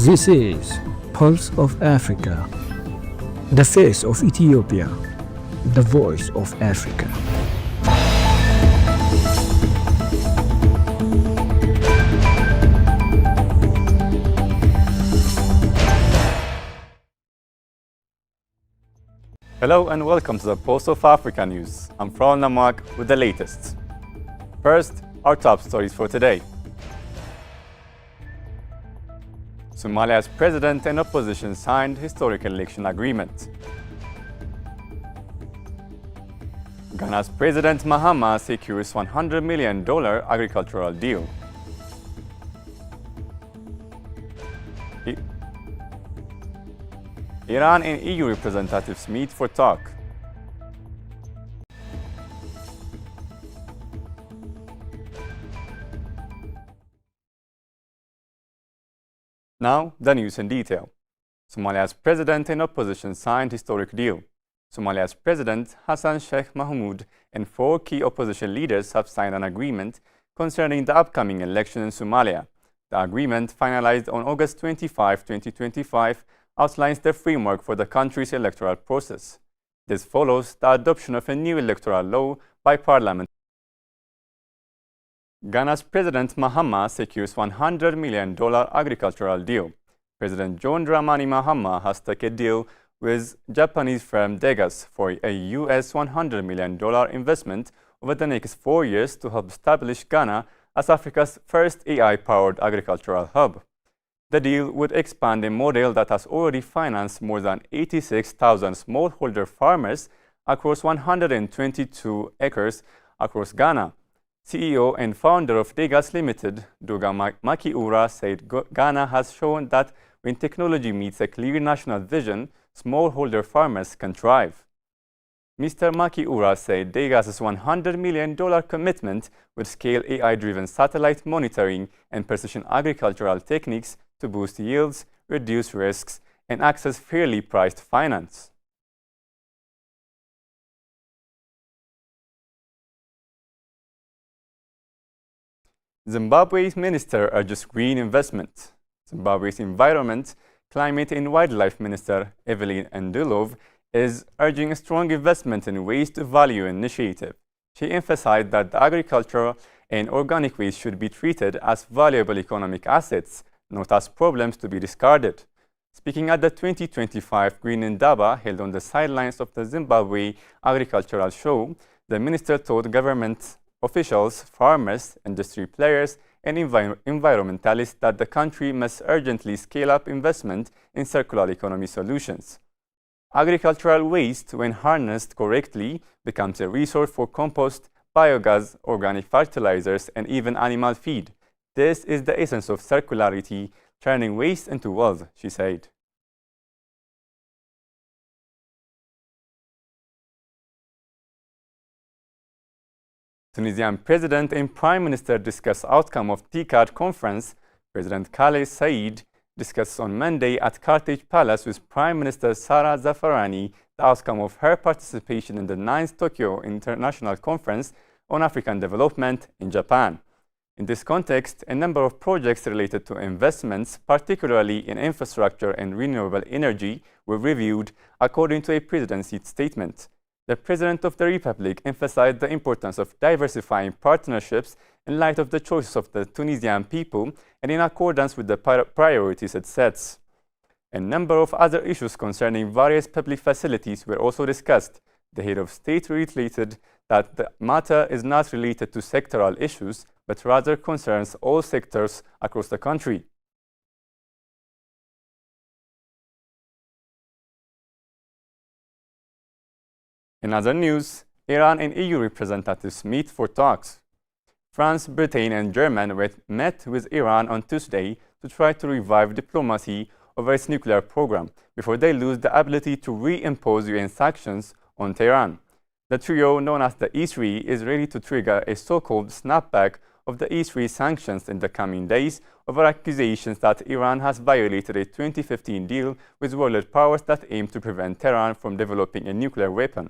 This is Pulse of Africa, the face of Ethiopia, the voice of Africa. Hello and welcome to the Pulse of Africa News. I'm Fran Lamarck with the latest. First, our top stories for today. Somalia's president and opposition signed historic election agreement. Ghana's President Mahama secures $100 million agricultural deal. Iran and EU representatives meet for talk. Now, the news in detail. Somalia's president and opposition signed historic deal. Somalia's president Hassan Sheikh Mohamud and 4 key opposition leaders have signed an agreement concerning the upcoming election in Somalia. The agreement, finalized on August 25, 2025, outlines the framework for the country's electoral process. This follows the adoption of a new electoral law by Parliament. Ghana's President Mahama secures $100 million agricultural deal. President John Dramani Mahama has struck a deal with Japanese firm Degas for a US $100 million investment over the next 4 years to help establish Ghana as Africa's first AI-powered agricultural hub. The deal would expand a model that has already financed more than 86,000 smallholder farmers across 122 acres across Ghana. CEO and founder of Degas Limited, Duga Makiura, said Ghana has shown that when technology meets a clear national vision, smallholder farmers can thrive. Mr. Makiura said Degas' $100 million commitment would scale AI-driven satellite monitoring and precision agricultural techniques to boost yields, reduce risks, and access fairly priced finance. Zimbabwe's minister urges green investment. Zimbabwe's Environment, Climate and Wildlife Minister Evelyn Ndulov is urging a strong investment in waste-to-value initiative. She emphasized that the agricultural and organic waste should be treated as valuable economic assets, not as problems to be discarded. Speaking at the 2025 Green Indaba held on the sidelines of the Zimbabwe Agricultural Show, the minister told government officials, farmers, industry players, and environmentalists that the country must urgently scale up investment in circular economy solutions. Agricultural waste, when harnessed correctly, becomes a resource for compost, biogas, organic fertilizers, and even animal feed. This is the essence of circularity, turning waste into wealth, she said. Tunisian President and Prime Minister discuss outcome of TCAD conference. President Khaled Said discussed on Monday at Carthage Palace with Prime Minister Sarah Zafarani the outcome of her participation in the 9th Tokyo International Conference on African Development in Japan. In this context, a number of projects related to investments, particularly in infrastructure and renewable energy, were reviewed, according to a presidency statement. The President of the Republic emphasized the importance of diversifying partnerships in light of the choices of the Tunisian people and in accordance with the priorities it sets. A number of other issues concerning various public facilities were also discussed. The head of state reiterated that the matter is not related to sectoral issues, but rather concerns all sectors across the country. In other news, Iran and EU representatives meet for talks. France, Britain, and Germany met with Iran on Tuesday to try to revive diplomacy over its nuclear program before they lose the ability to reimpose UN sanctions on Tehran. The trio, known as the E3, is ready to trigger a so-called snapback of the E3 sanctions in the coming days over accusations that Iran has violated a 2015 deal with world powers that aim to prevent Tehran from developing a nuclear weapon.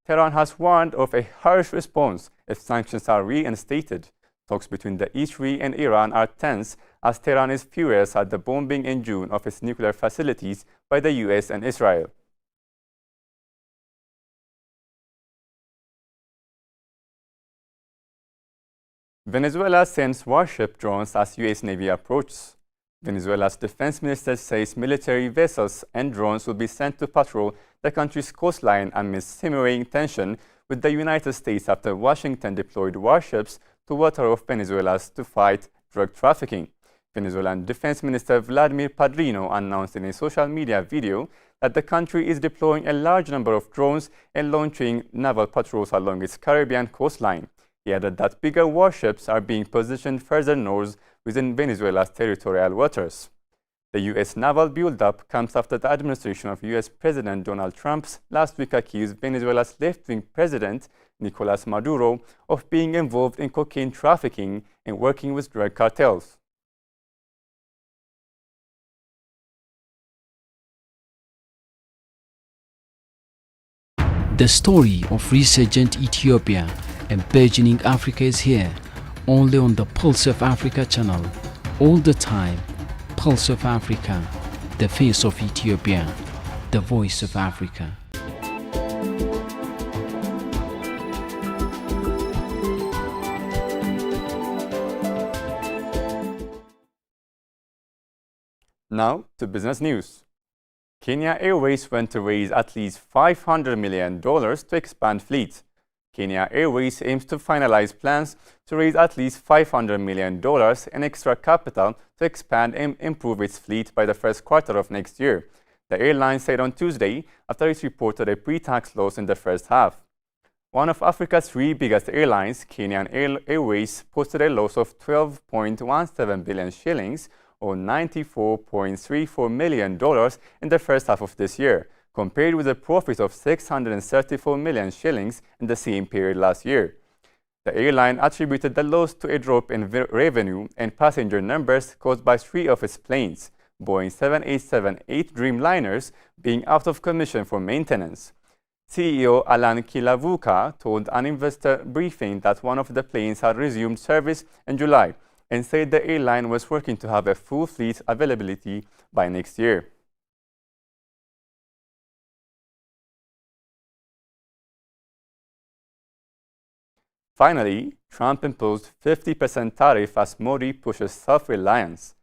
Tehran has warned of a harsh response if sanctions are reinstated. Talks between the E3 and Iran are tense as Tehran is furious at the bombing in June of its nuclear facilities by the US and Israel. Venezuela sends warship drones as US Navy approaches. Venezuela's defense minister says military vessels and drones will be sent to patrol the country's coastline amid simmering tension with the United States after Washington deployed warships to water off Venezuela to fight drug trafficking. Venezuelan Defense Minister Vladimir Padrino announced in a social media video that the country is deploying a large number of drones and launching naval patrols along its Caribbean coastline. He added that bigger warships are being positioned further north within Venezuela's territorial waters. The U.S. naval buildup comes after the administration of U.S. President Donald Trump last week accused Venezuela's left-wing president, Nicolas Maduro, of being involved in cocaine trafficking and working with drug cartels. The story of resurgent Ethiopia and burgeoning Africa is here, only on the Pulse of Africa channel. All the time, Pulse of Africa, the face of Ethiopia, the voice of Africa. Now to business news. Kenya Airways went to raise at least $500 million to expand fleet. Kenya Airways aims to finalize plans to raise at least $500 million in extra capital to expand and improve its fleet by the first quarter of next year, the airline said on Tuesday after it reported a pre-tax loss in the first half. One of Africa's three biggest airlines, Kenyan Airways, posted a loss of 12.17 billion shillings or $94.34 million in the first half of this year, compared with a profit of 634 million shillings in the same period last year. The airline attributed the loss to a drop in revenue and passenger numbers caused by three of its planes, Boeing 787-8 Dreamliners, being out of commission for maintenance. CEO Alan Kilavuka told an investor briefing that one of the planes had resumed service in July and said the airline was working to have a full fleet availability by next year. Finally, Trump imposed 50% tariff as Modi pushes self-reliance.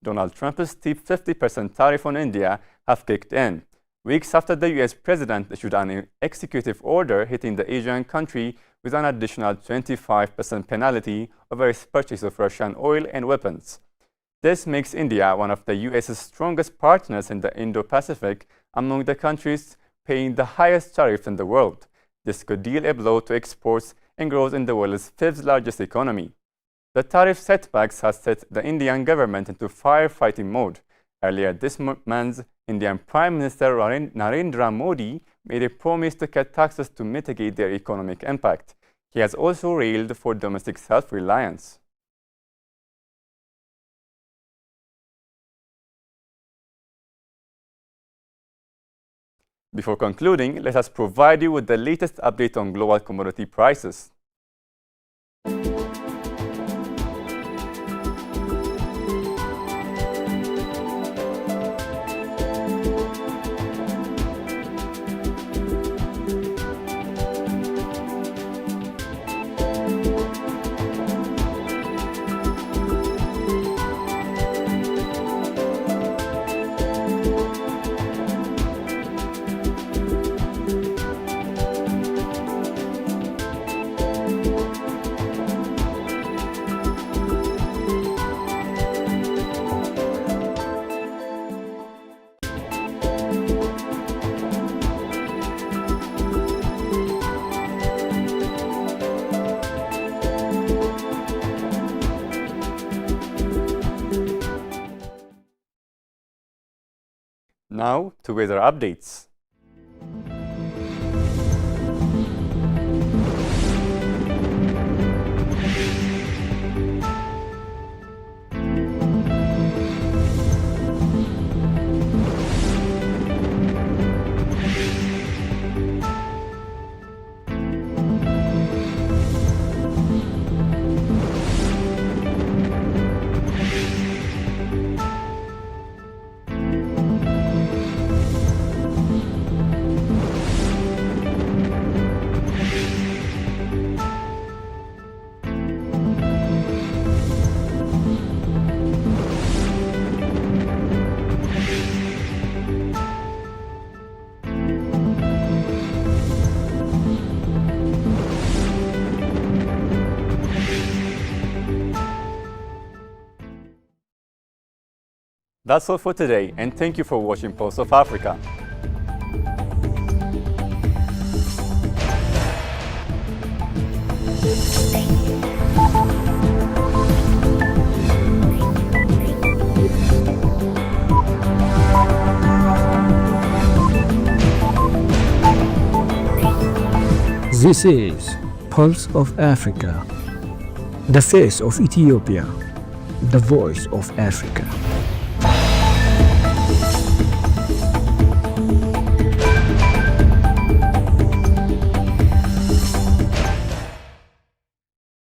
Donald Trump's steep 50% tariff on India have kicked in, weeks after the US president issued an executive order hitting the Asian country with an additional 25% penalty over its purchase of Russian oil and weapons. This makes India one of the US's strongest partners in the Indo-Pacific, among the countries paying the highest tariff in the world. This could deal a blow to exports and growth in the world's fifth largest economy. The tariff setbacks has set the Indian government into firefighting mode. Earlier this month, Indian Prime Minister Narendra Modi made a promise to cut taxes to mitigate their economic impact. He has also railed for domestic self-reliance. Before concluding, let us provide you with the latest update on global commodity prices. Now to weather updates. That's all for today, and thank you for watching Pulse of Africa. This is Pulse of Africa, the face of Ethiopia, the voice of Africa.